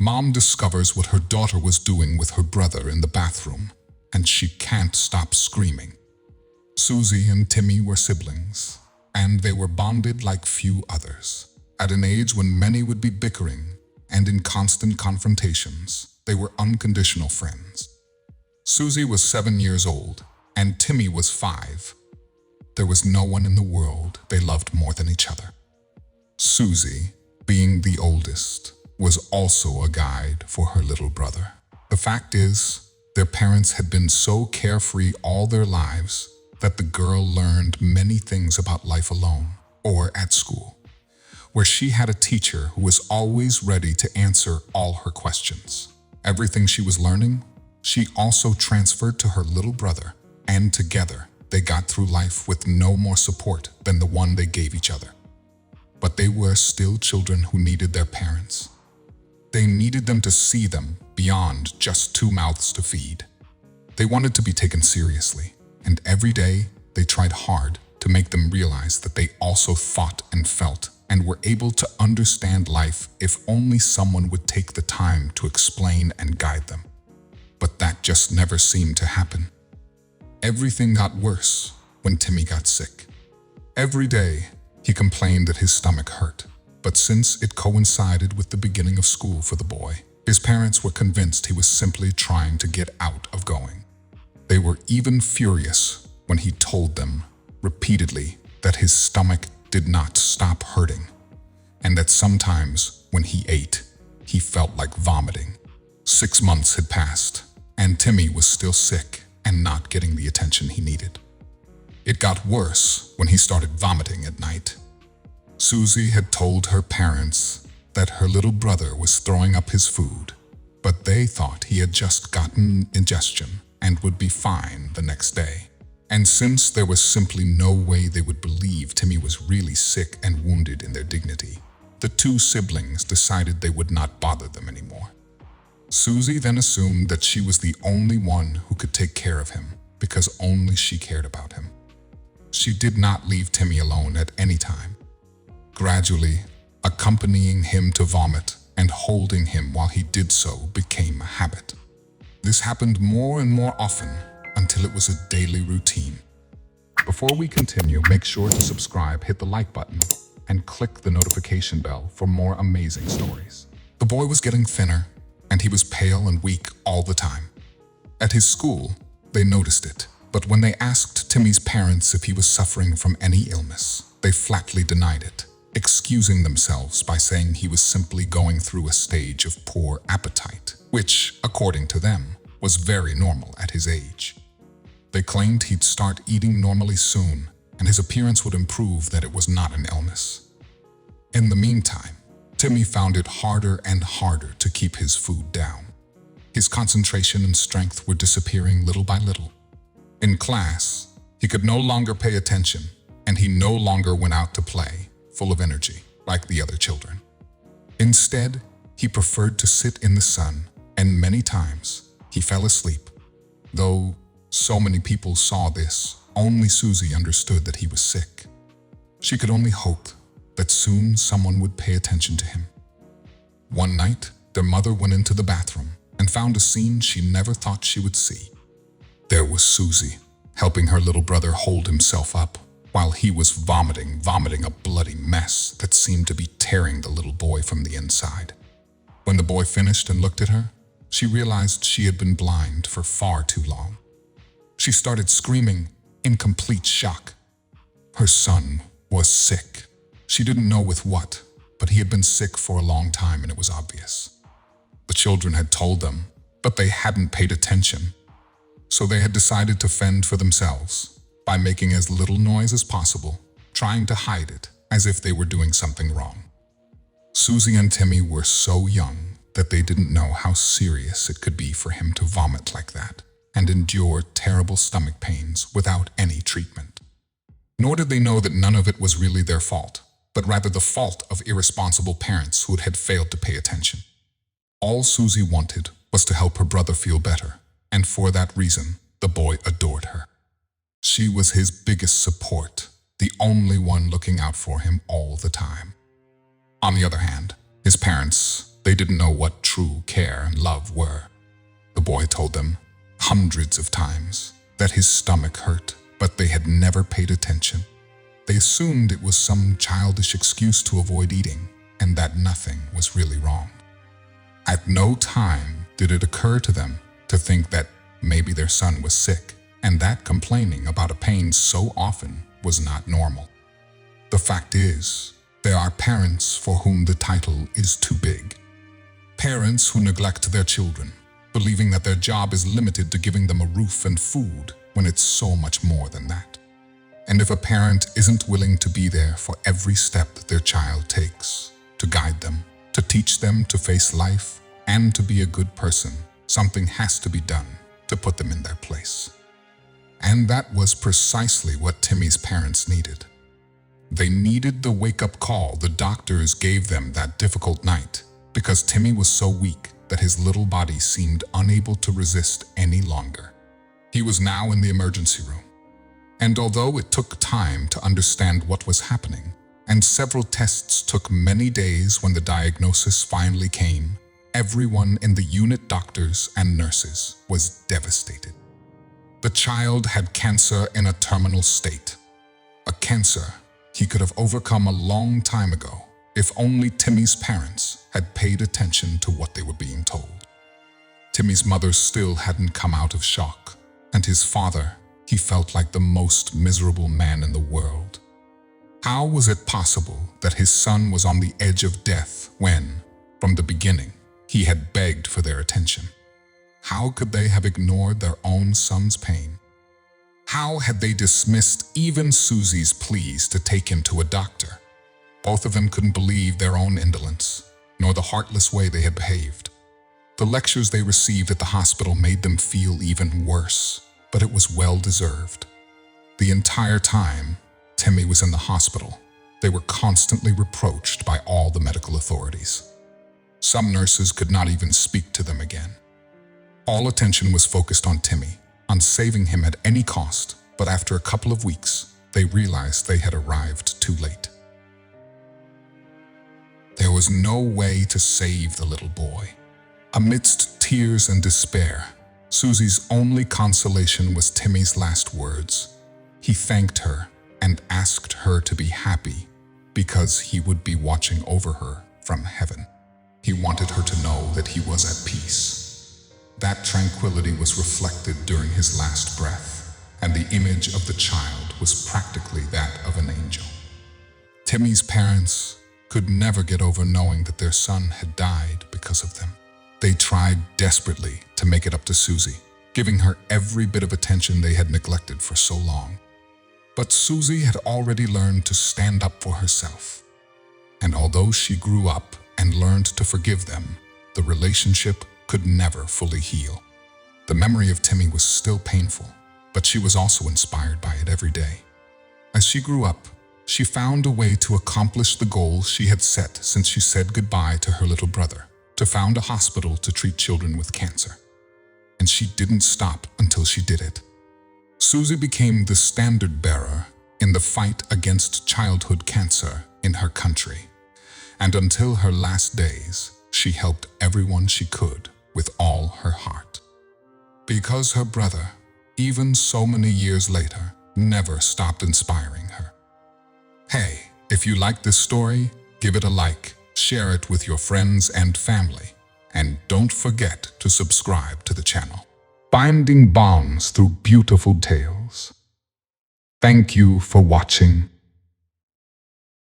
Mom discovers what her daughter was doing with her brother in the bathroom, and she can't stop screaming. Susie and Timmy were siblings, and they were bonded like few others. At an age when many would be bickering and in constant confrontations, they were unconditional friends. Susie was 7 years old, and Timmy was 5. There was no one in the world they loved more than each other. Susie, being the oldest, was also a guide for her little brother. The fact is, their parents had been so carefree all their lives that the girl learned many things about life alone or at school, where she had a teacher who was always ready to answer all her questions. Everything she was learning, she also transferred to her little brother, and together they got through life with no more support than the one they gave each other. But they were still children who needed their parents. They needed them to see them beyond just 2 mouths to feed. They wanted to be taken seriously, and every day they tried hard to make them realize that they also thought and felt and were able to understand life if only someone would take the time to explain and guide them. But that just never seemed to happen. Everything got worse when Timmy got sick. Every day, he complained that his stomach hurt, but since it coincided with the beginning of school for the boy, his parents were convinced he was simply trying to get out of going. They were even furious when he told them repeatedly that his stomach did not stop hurting, and that sometimes when he ate, he felt like vomiting. 6 months had passed, and Timmy was still sick and not getting the attention he needed. It got worse when he started vomiting at night. Susie had told her parents that her little brother was throwing up his food, but they thought he had just gotten indigestion and would be fine the next day. And since there was simply no way they would believe Timmy was really sick and wounded in their dignity, the 2 siblings decided they would not bother them anymore. Susie then assumed that she was the only one who could take care of him because only she cared about him. She did not leave Timmy alone at any time. Gradually, accompanying him to vomit and holding him while he did so became a habit. This happened more and more often until it was a daily routine. Before we continue, make sure to subscribe, hit the like button, and click the notification bell for more amazing stories. The boy was getting thinner, and he was pale and weak all the time. At his school, they noticed it, but when they asked Timmy's parents if he was suffering from any illness, they flatly denied it, excusing themselves by saying he was simply going through a stage of poor appetite, which, according to them, was very normal at his age. They claimed he'd start eating normally soon, and his appearance would improve, that it was not an illness. In the meantime, Timmy found it harder and harder to keep his food down. His concentration and strength were disappearing little by little. In class, he could no longer pay attention, and he no longer went out to play, full of energy, like the other children. Instead, he preferred to sit in the sun, and many times he fell asleep. Though so many people saw this, only Susie understood that he was sick. She could only hope that soon someone would pay attention to him. One night, their mother went into the bathroom and found a scene she never thought she would see. There was Susie, helping her little brother hold himself up, while he was vomiting a bloody mess that seemed to be tearing the little boy from the inside. When the boy finished and looked at her, she realized she had been blind for far too long. She started screaming in complete shock. Her son was sick. She didn't know with what, but he had been sick for a long time, and it was obvious. The children had told them, but they hadn't paid attention. So they had decided to fend for themselves by making as little noise as possible, trying to hide it as if they were doing something wrong. Susie and Timmy were so young that they didn't know how serious it could be for him to vomit like that and endure terrible stomach pains without any treatment. Nor did they know that none of it was really their fault, but rather the fault of irresponsible parents who had failed to pay attention. All Susie wanted was to help her brother feel better, and for that reason, the boy adored her. She was his biggest support, the only one looking out for him all the time. On the other hand, his parents, they didn't know what true true care and love were. The boy told them hundreds of times that his stomach hurt, but they had never paid attention. They assumed it was some childish excuse to avoid eating, and that nothing was really wrong. At no time did it occur to them to think that maybe their son was sick, and that complaining about a pain so often was not normal. The fact is, there are parents for whom the title is too big. Parents who neglect their children, believing that their job is limited to giving them a roof and food when it's so much more than that. And if a parent isn't willing to be there for every step that their child takes, to guide them, to teach them to face life, and to be a good person, something has to be done to put them in their place. And that was precisely what Timmy's parents needed. They needed the wake-up call the doctors gave them that difficult night, because Timmy was so weak that his little body seemed unable to resist any longer. He was now in the emergency room. And although it took time to understand what was happening, and several tests took many days when the diagnosis finally came, everyone in the unit, doctors and nurses, was devastated. The child had cancer in a terminal state. A cancer he could have overcome a long time ago if only Timmy's parents had paid attention to what they were being told. Timmy's mother still hadn't come out of shock, and his father, he felt like the most miserable man in the world. How was it possible that his son was on the edge of death when, from the beginning, he had begged for their attention? How could they have ignored their own son's pain? How had they dismissed even Susie's pleas to take him to a doctor? Both of them couldn't believe their own indolence, nor the heartless way they had behaved. The lectures they received at the hospital made them feel even worse, but it was well-deserved. The entire time Timmy was in the hospital, they were constantly reproached by all the medical authorities. Some nurses could not even speak to them again. All attention was focused on Timmy, on saving him at any cost, but after a couple of weeks, they realized they had arrived too late. There was no way to save the little boy. Amidst tears and despair, Susie's only consolation was Timmy's last words. He thanked her and asked her to be happy because he would be watching over her from heaven. He wanted her to know that he was at peace. That tranquility was reflected during his last breath, and the image of the child was practically that of an angel. Timmy's parents could never get over knowing that their son had died because of them. They tried desperately to make it up to Susie, giving her every bit of attention they had neglected for so long. But Susie had already learned to stand up for herself. And although she grew up and learned to forgive them, the relationship could never fully heal. The memory of Timmy was still painful, but she was also inspired by it every day. As she grew up, she found a way to accomplish the goals she had set since she said goodbye to her little brother, to found a hospital to treat children with cancer. And she didn't stop until she did it. Susie became the standard bearer in the fight against childhood cancer in her country. And until her last days, she helped everyone she could with all her heart. Because her brother, even so many years later, never stopped inspiring her. Hey, if you like this story, give it a like, share it with your friends and family, and don't forget to subscribe to the channel. Finding bonds through beautiful tales. Thank you for watching.